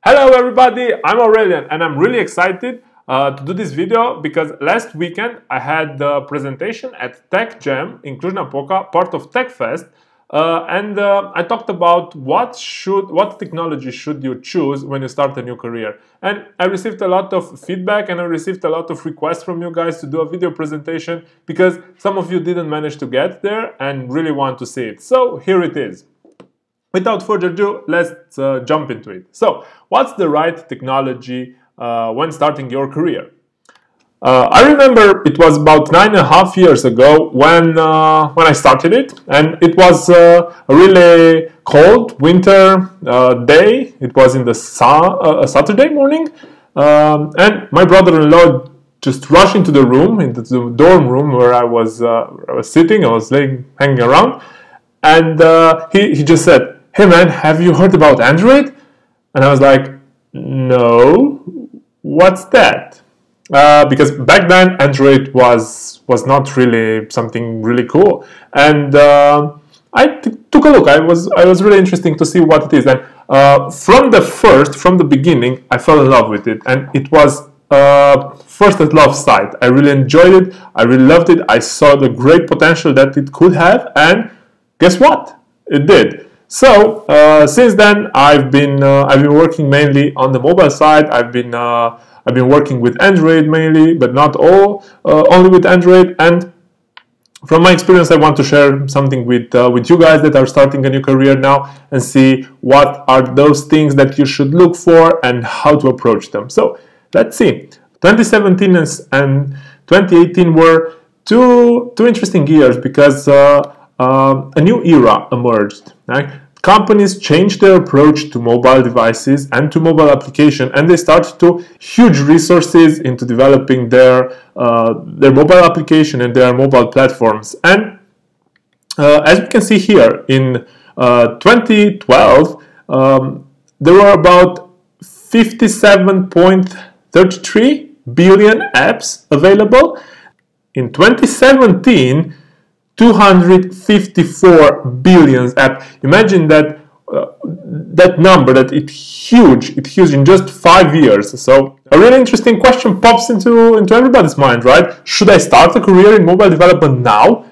Hello everybody, I'm Aurelian and I'm really excited to do this video because last weekend I had the presentation at Tech Jam in Cluj-Napoca, part of TechFest, and I talked about what technology should you choose when you start a new career. And I received a lot of feedback and I received a lot of requests from you guys to do a video presentation because some of you didn't manage to get there and really want to see it. So here it is. Without further ado, let's jump into it. So, what's the right technology when starting your career? I remember it was about 9.5 years ago when I started it, and it was a really cold winter day. It was in the a Saturday morning, and my brother-in-law just rushed into the room, into the dorm room where I was sitting. I was hanging around, and he just said, "Hey man, have you heard about Android?" And I was like, "No, what's that?" Because back then Android was not really something really cool, and I took a look. I was really interesting to see what it is, and from the beginning, I fell in love with it, and it was first at love sight. I really enjoyed it. I really loved it. I saw the great potential that it could have, and guess what? It did. So since then, I've been working mainly on the mobile side. I've been working with Android mainly, but not all, only with Android. And from my experience, I want to share something with you guys that are starting a new career now, and see what are those things that you should look for and how to approach them. So let's see. 2017 and 2018 were two interesting years because a new era emerged. Right? Companies changed their approach to mobile devices and to mobile application, and they started to huge resources into developing their mobile application and their mobile platforms. And as we can see here, in 2012, there were about 57.33 billion apps available. In 2017, 254 billion apps. Imagine that that number, that it's huge in just 5 years. So a really interesting question pops into everybody's mind, right? Should I start a career in mobile development now?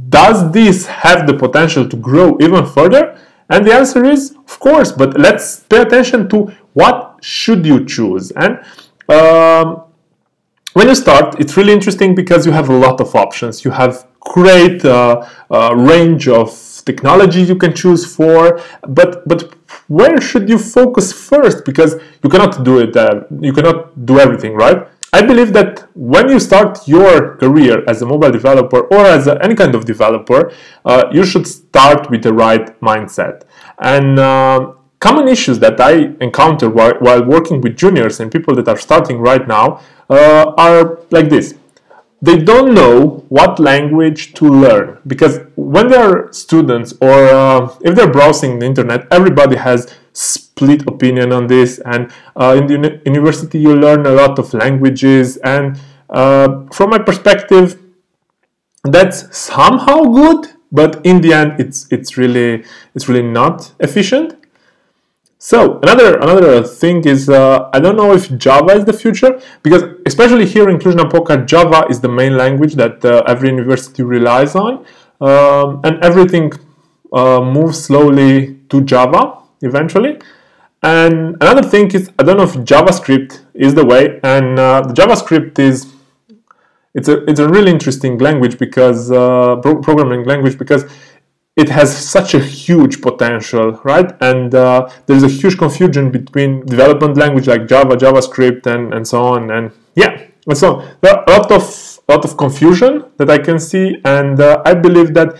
Does this have the potential to grow even further? And the answer is, of course, but let's pay attention to what should you choose. And when you start, it's really interesting because you have a lot of options. You have great range of technology you can choose for, but where should you focus first? Because you cannot do it. You cannot do everything, right? I believe that when you start your career as a mobile developer or as any kind of developer, you should start with the right mindset. And common issues that I encounter while working with juniors and people that are starting right now are like this. They don't know what language to learn, because when they are students or if they're browsing the internet, everybody has split opinion on this, and in the university you learn a lot of languages, and from my perspective that's somehow good, but in the end it's really not efficient. So another thing is, I don't know if Java is the future, because especially here in Cluj-Napoca, Java is the main language that every university relies on, and everything moves slowly to Java eventually. And another thing is, I don't know if JavaScript is the way, and the JavaScript it's a really interesting language, because programming language, because it has such a huge potential, right? And there's a huge confusion between development language like Java, JavaScript, and so on. And yeah, and so there are a lot of confusion that I can see, and I believe that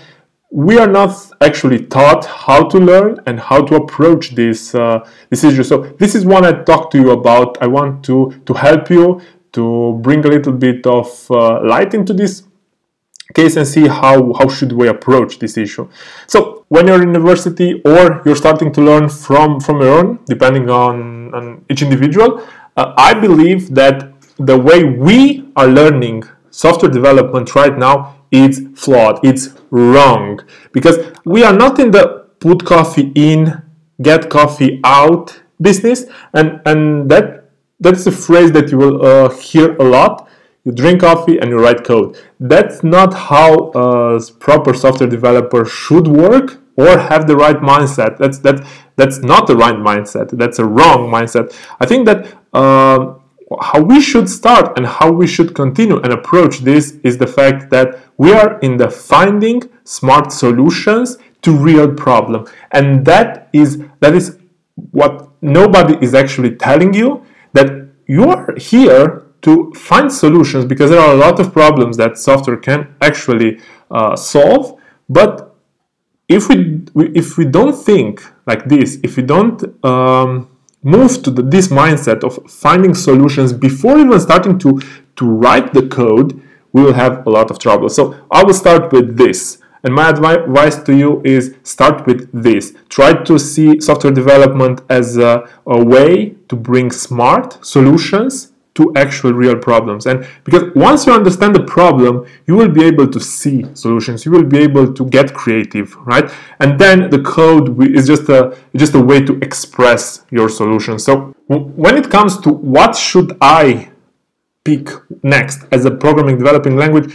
we are not actually taught how to learn and how to approach this issue. So this is what I talk to you about. I want to help you to bring a little bit of light into this case and see how should we approach this issue. So when you're in university or you're starting to learn from your own, depending on each individual, I believe that the way we are learning software development right now is flawed, it's wrong, because we are not in the put coffee in, get coffee out business, and that's a phrase that you will hear a lot. You drink coffee and you write code. That's not how a proper software developer should work or have the right mindset. That's not the right mindset. That's a wrong mindset. I think that how we should start and how we should continue and approach this is the fact that we are in the finding smart solutions to real problem, and that is what nobody is actually telling you, that you are here to find solutions, because there are a lot of problems that software can actually solve. But if we don't think like this, if we don't move to this mindset of finding solutions before even starting to write the code, we will have a lot of trouble. So I will start with this. And my advice to you is start with this. Try to see software development as a way to bring smart solutions to actual real problems. And because once you understand the problem, you will be able to see solutions. You will be able to get creative, right? And then the code is just a way to express your solution. So when it comes to what should I pick next as a programming developing language,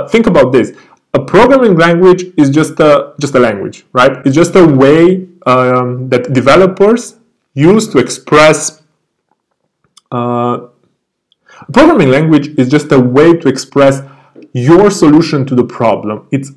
think about this. A programming language is just a language, right? It's just a way that developers use to express. A programming language is just a way to express your solution to the problem. It's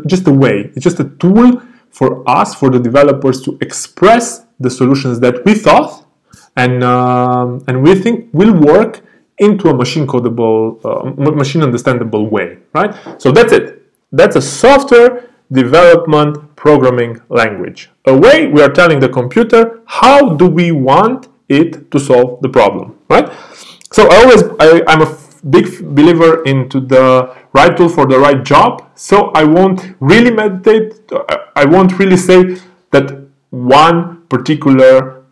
just a way. It's just a tool for us, for the developers, to express the solutions that we thought and we think will work into a machine codable, machine understandable way, right? So that's it. That's a software development programming language. A way we are telling the computer how do we want it to solve the problem, right? So I'm a big believer into the right tool for the right job. So I won't really meditate. I won't really say that one particular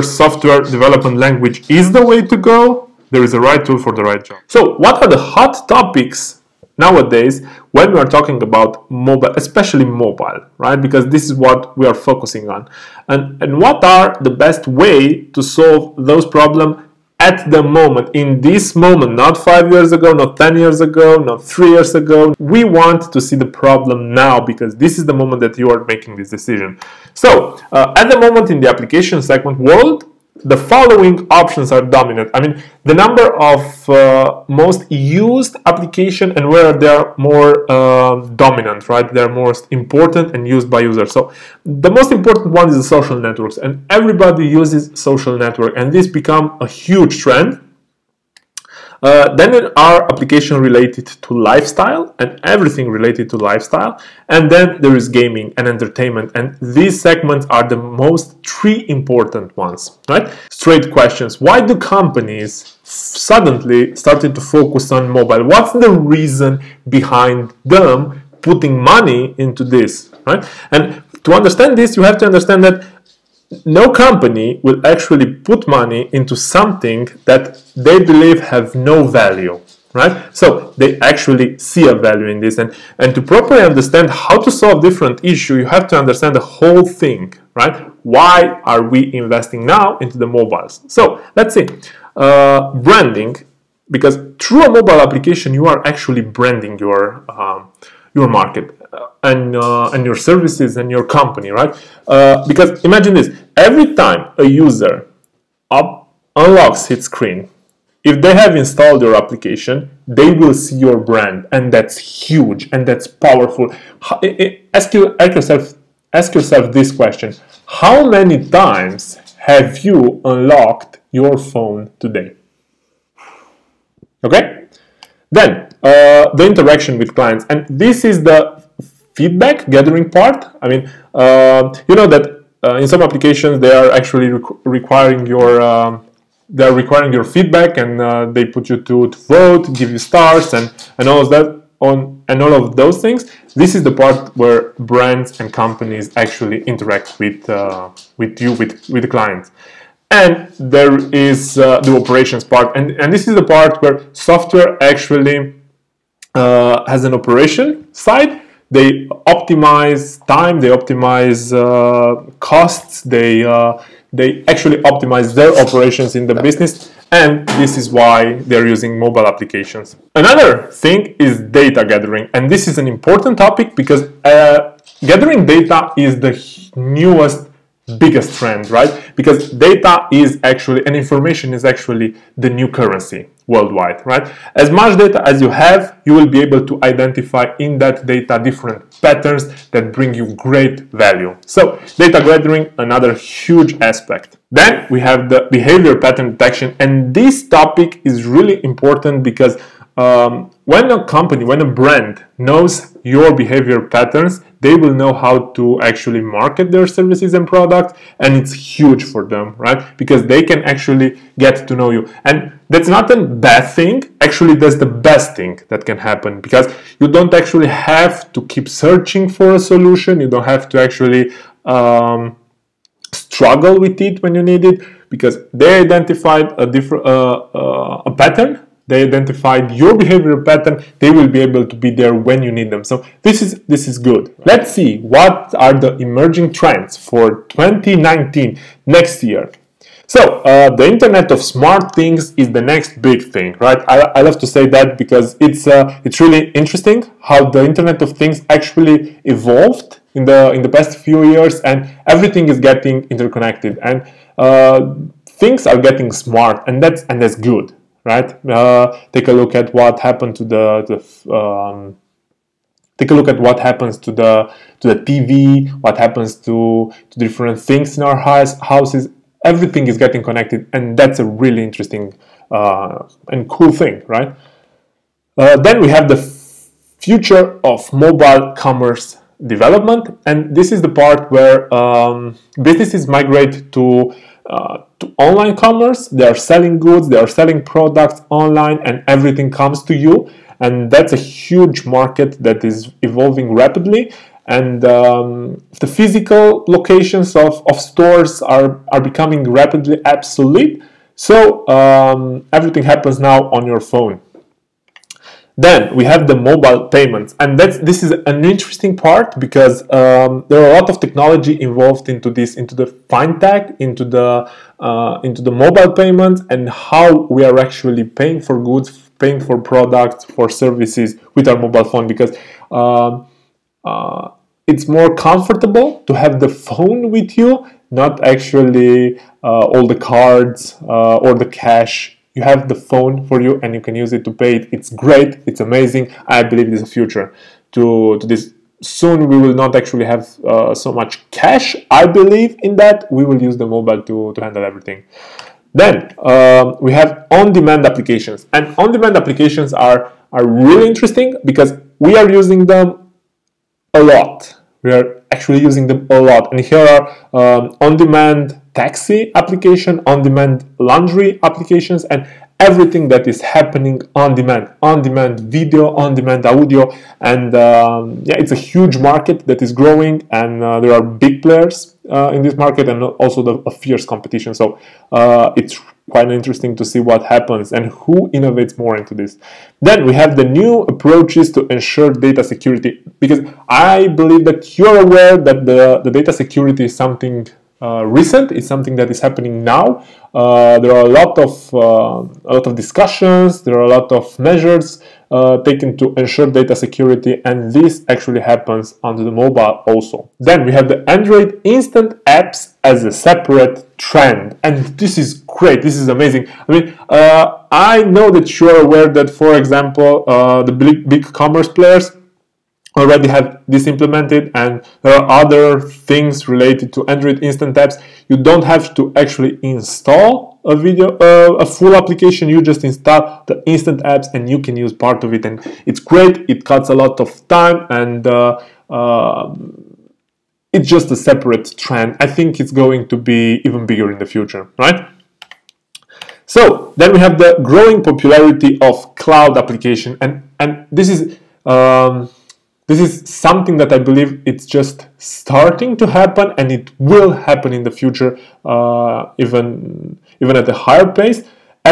software development language is the way to go. There is a right tool for the right job. So what are the hot topics nowadays when we are talking about mobile, especially mobile, right? Because this is what we are focusing on. And what are the best way to solve those problems at the moment, in this moment, not 5 years ago, not 10 years ago, not 3 years ago. We want to see the problem now, because this is the moment that you are making this decision. So at the moment in the application segment world, the following options are dominant. I mean, the number of most used application and where they are more dominant, right? They're most important and used by users. So the most important one is the social networks, and everybody uses social network, and this become a huge trend. Then there are applications related to lifestyle and everything related to lifestyle, and then there is gaming and entertainment, and these segments are the most three important ones, right? Straight questions. Why do companies suddenly started to focus on mobile? What's the reason behind them putting money into this, right? And to understand this, you have to understand that no company will actually put money into something that they believe have no value, right? So they actually see a value in this, and to properly understand how to solve different issues, you have to understand the whole thing, right? Why are we investing now into the mobiles? So let's see, branding, because through a mobile application you are actually branding your market and your services and your company, right? Because imagine this: every time a user unlocks his screen, if they have installed your application, they will see your brand, and that's huge and that's powerful. Ask yourself this question: how many times have you unlocked your phone today? Okay, then the interaction with clients, and this is the feedback gathering part. I mean, you know that in some applications they are actually requiring your feedback, and they put you to vote, give you stars, and all of that and all of those things. This is the part where brands and companies actually interact with the clients. And there is the operations part, and this is the part where software actually has an operation side they optimize time, they optimize costs, they actually optimize their operations in the business, and this is why they're using mobile applications. Another thing is data gathering, and this is an important topic because gathering data is the newest biggest trend, right? Because data is actually, and information is actually the new currency worldwide, right? As much data as you have, you will be able to identify in that data different patterns that bring you great value. So data gathering, another huge aspect. Then we have the behavior pattern detection, and this topic is really important because when a company, when a brand knows your behavior patterns, they will know how to actually market their services and products, and it's huge for them, right? Because they can actually get to know you. And that's not a bad thing, actually that's the best thing that can happen, because you don't actually have to keep searching for a solution, you don't have to actually struggle with it when you need it, because they identified a pattern. They identified your behavior pattern. They will be able to be there when you need them. So this is good. Let's see what are the emerging trends for 2019, next year. So the Internet of Smart Things is the next big thing, right? I love to say that because it's really interesting how the Internet of Things actually evolved in the past few years, and everything is getting interconnected, and things are getting smart, and that's good. Right? Take a look at what happened to take a look at what happens to the TV, what happens to different things in our houses. Everything is getting connected, and that's a really interesting and cool thing, right? Then we have the future of mobile commerce development, and this is the part where businesses migrate to online commerce. They are selling goods, they are selling products online, and everything comes to you, and that's a huge market that is evolving rapidly, and the physical locations of stores are becoming rapidly obsolete, so everything happens now on your phone. Then we have the mobile payments, and this is an interesting part because there are a lot of technology involved into this, into the fintech, into the mobile payments, and how we are actually paying for goods, paying for products, for services with our mobile phone, because it's more comfortable to have the phone with you, not actually all the cards or the cash. You have the phone for you and you can use it to pay it. It's great, it's amazing. I believe there's a future to this. Soon we will not actually have so much cash. I believe in that. We will use the mobile to handle everything. Then we have on-demand applications. And on-demand applications are really interesting because we are using them a lot. We are actually using them a lot. And here are on-demand taxi application, on-demand laundry applications, and everything that is happening on demand video, on-demand audio, and yeah, it's a huge market that is growing, and there are big players in this market, and also a fierce competition. So it's quite interesting to see what happens and who innovates more into this. Then we have the new approaches to ensure data security, because I believe that you're aware that the data security is something recent. It's something that is happening now. There are a lot of discussions. There are a lot of measures taken to ensure data security, and this actually happens on the mobile also. Then we have the Android instant apps as a separate trend, and this is great. This is amazing. I mean, I know that you are aware that, for example, the big commerce players already have this implemented, and there are other things related to Android instant apps. You don't have to actually install a full application. You just install the instant apps and you can use part of it, and it's great. It cuts a lot of time, and it's just a separate trend. I think it's going to be even bigger in the future, right? So then we have the growing popularity of cloud application, and this is something that I believe it's just starting to happen, and it will happen in the future, even at a higher pace.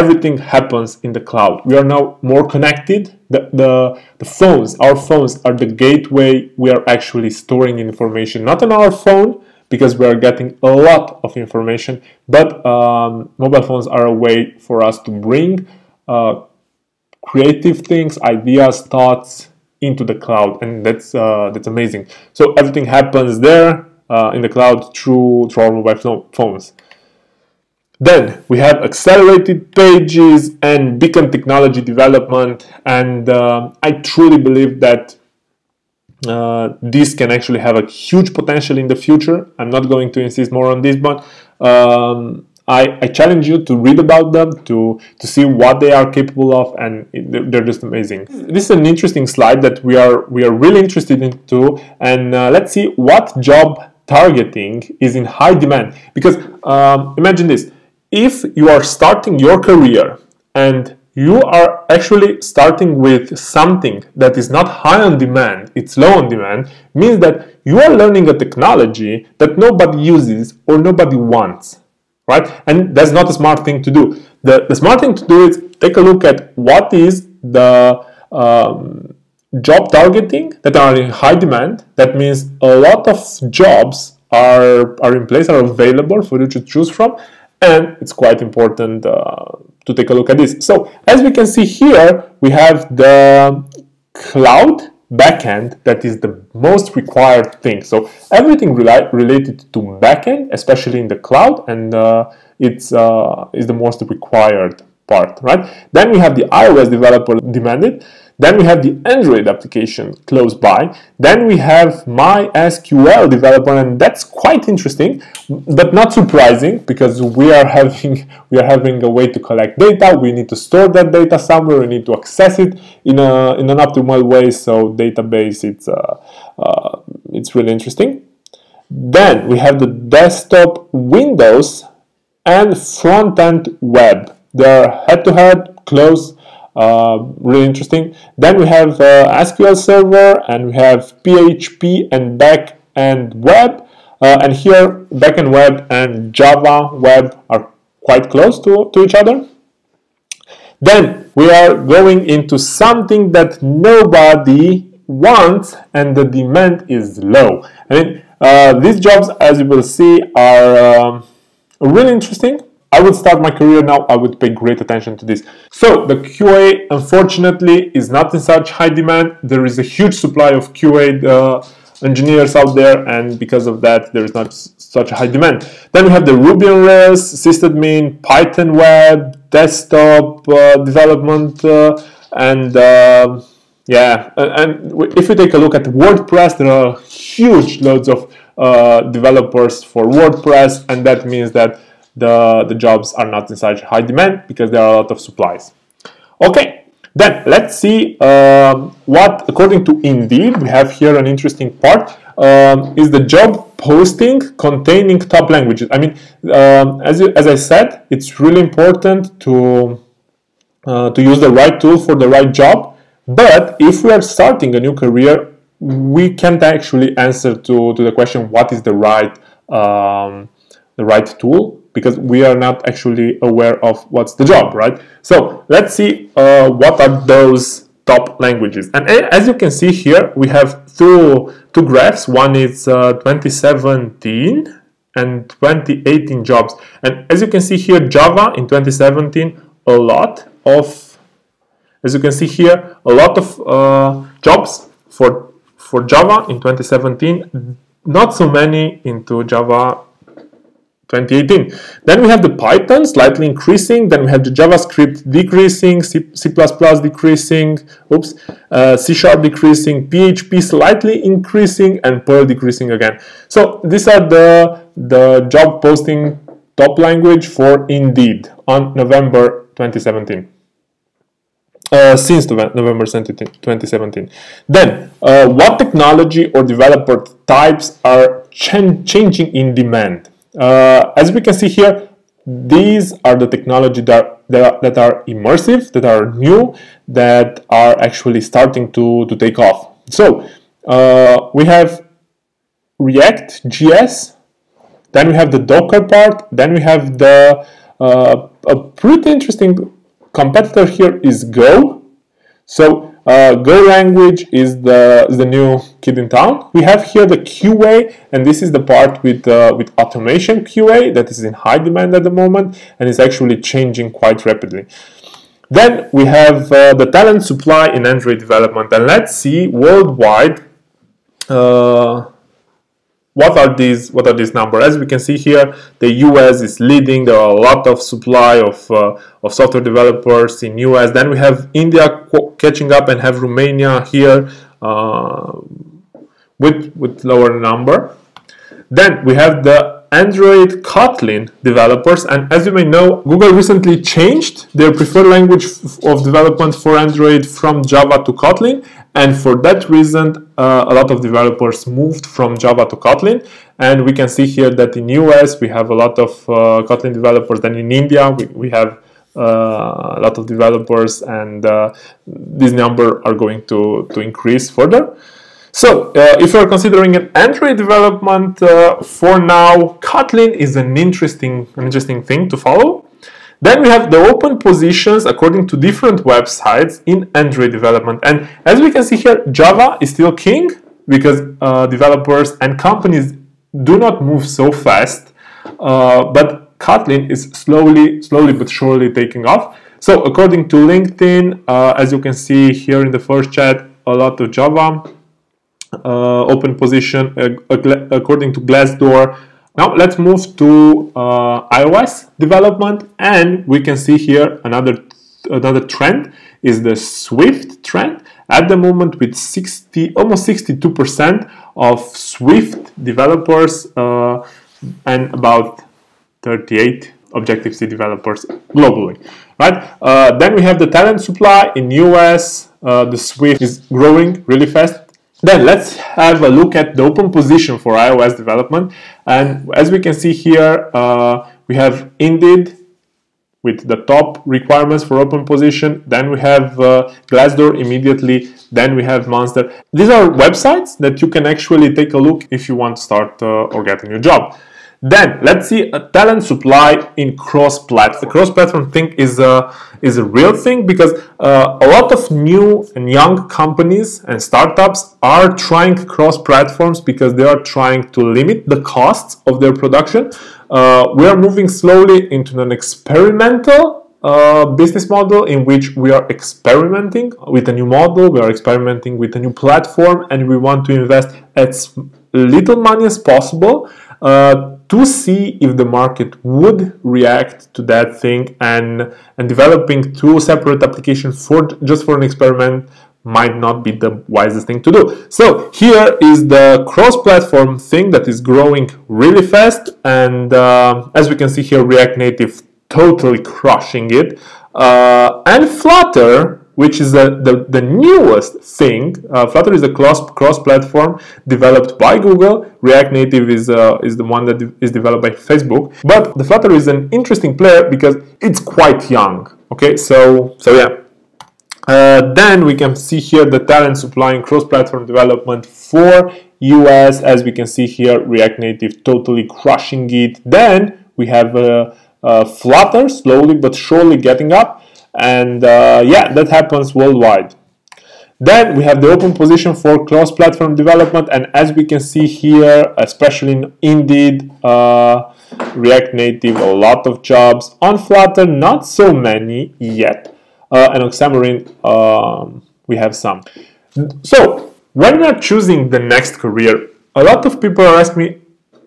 everything happens in the cloud. We are now more connected. The phones, our phones are the gateway. We are actually storing information, not on our phone, because we are getting a lot of information, but mobile phones are a way for us to bring creative things, ideas, thoughts into the cloud, and that's amazing. So everything happens there in the cloud through our mobile phones. Then we have accelerated pages and beacon technology development, and I truly believe that this can actually have a huge potential in the future. I'm not going to insist more on this, but I challenge you to read about them, to see what they are capable of, and they're just amazing. This is an interesting slide that we are really interested into, and let's see what job targeting is in high demand. Because imagine this: if you are starting your career and you are actually starting with something that is not high on demand, it's low on demand, means that you are learning a technology that nobody uses or nobody wants, right? And that's not a smart thing to do. The smart thing to do is take a look at what is the job targeting that are in high demand. That means a lot of jobs are in place, are available for you to choose from, and it's quite important to take a look at this. So as we can see here, we have the cloud backend that is the most required thing. So everything related to backend, especially in the cloud, and it's is the most required part, right? Then we have the iOS developer demanded. Then we have the Android application close by. Then we have MySQL developer, and that's quite interesting, but not surprising, because we are having a way to collect data. We need to store that data somewhere. We need to access it in an optimal way. So database, it's really interesting. Then we have the desktop Windows and front-end web. They're head-to-head, close. Really interesting. Then we have SQL Server, and we have PHP and back-end web. And here, back-end web and Java web are quite close to each other. Then we are going into something that nobody wants, and the demand is low. I mean, these jobs, as you will see, are really interesting. I would start my career now, I would pay great attention to this. So the QA, unfortunately, is not in such high demand. There is a huge supply of QA engineers out there, and because of that, there is not such a high demand. Then we have the Ruby on Rails, sysadmin, Python web, desktop development, and yeah. And if we take a look at WordPress, there are huge loads of developers for WordPress, and that means that the jobs are not in such high demand because there are a lot of supplies. Okay, then let's see what, according to Indeed, we have here an interesting part, is the job posting containing top languages. I mean, as I said, it's really important to use the right tool for the right job, but if we are starting a new career, we can't actually answer to the question what is the right tool, because we are not actually aware of what's the job, right? So let's see what are those top languages. And as you can see here, we have two graphs. One is 2017 and 2018 jobs. And as you can see here, Java in 2017, a lot of jobs for Java in 2017, not so many into Java 2018. Then we have the Python slightly increasing, then we have the JavaScript decreasing, C++ decreasing, C# decreasing, PHP slightly increasing, and Perl decreasing again. So these are the job posting top language for Indeed on November 2017. Since November 2017. Then, what technology or developer types are changing in demand? As we can see here, these are the technology that are immersive, that are new, that are actually starting to take off. So we have React.js, then we have the Docker part, then we have the a pretty interesting competitor here is Go. So Go language is the new kid in town. We have here the QA, and this is the part with automation QA that is in high demand at the moment and is actually changing quite rapidly. Then we have the talent supply in Android development, and let's see worldwide what are these numbers. As we can see here, the US is leading. There are a lot of supply of software developers in US. Then we have India catching up and have Romania here with lower number. Then we have the Android Kotlin developers, and as you may know, Google recently changed their preferred language of development for Android from Java to Kotlin, and for that reason a lot of developers moved from Java to Kotlin. And we can see here that in US we have a lot of Kotlin developers. Then in India we have a lot of developers, and these numbers are going to increase further. So, if you are considering an Android development, for now, Kotlin is an interesting thing to follow. Then we have the open positions according to different websites in Android development. And as we can see here, Java is still king because developers and companies do not move so fast. But Kotlin is slowly but surely taking off. So, according to LinkedIn, as you can see here in the first chat, a lot of Java. Open position according to Glassdoor. Now let's move to iOS development, and we can see here another trend is the Swift trend. At the moment, with almost 62% of Swift developers and about 38 Objective-C developers globally. Right? Then we have the talent supply in US. The Swift is growing really fast. Then let's have a look at the open position for iOS development, and as we can see here, we have Indeed with the top requirements for open position. Then we have Glassdoor immediately. Then we have Monster. These are websites that you can actually take a look if you want to start or get a new job. Then let's see a talent supply in cross-platform. The cross-platform thing is a real thing because a lot of new and young companies and startups are trying cross-platforms because they are trying to limit the costs of their production. We are moving slowly into an experimental business model in which we are experimenting with a new model, we are experimenting with a new platform, and we want to invest as little money as possible to see if the market would react to that thing, and developing two separate applications just for an experiment might not be the wisest thing to do. So here is the cross-platform thing that is growing really fast, and as we can see here, React Native totally crushing it, and Flutter, which is the newest thing. Flutter is a cross-platform developed by Google. React Native is the one that is developed by Facebook. But the Flutter is an interesting player because it's quite young. Okay, so yeah. Then we can see here the talent supplying cross-platform development for US. As we can see here, React Native totally crushing it. Then we have Flutter slowly but surely getting up. And yeah, that happens worldwide. Then we have the open position for cross-platform development, and as we can see here, especially in Indeed, React Native, a lot of jobs. On Flutter, not so many yet, and on Xamarin, we have some. So when we are choosing the next career, a lot of people are asking me,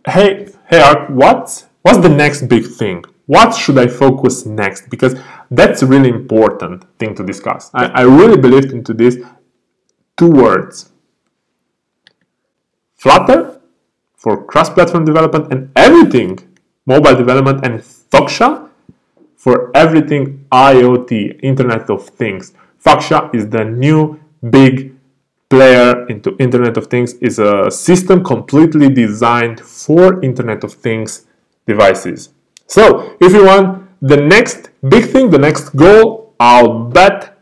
hey Art, what's the next big thing? What should I focus next? Because that's a really important thing to discuss. I really believed into this. 2 words. Flutter for cross-platform development and everything mobile development, and Fuchsia for everything IoT, Internet of Things. Fuchsia is the new big player into Internet of Things. Is a system completely designed for Internet of Things devices. So, if you want the next big thing, the next goal, I'll bet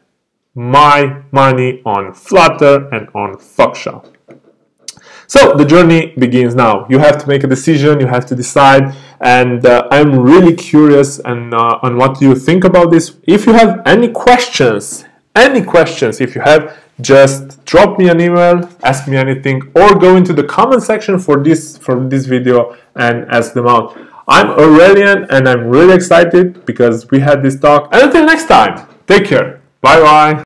my money on Flutter and on Fuchsia. So, the journey begins now. You have to make a decision, you have to decide, and I'm really curious and on what you think about this. If you have any questions, if you have, just drop me an email, ask me anything, or go into the comment section for this video and ask them out. I'm Aurelian and I'm really excited because we had this talk. And until next time, take care. Bye bye.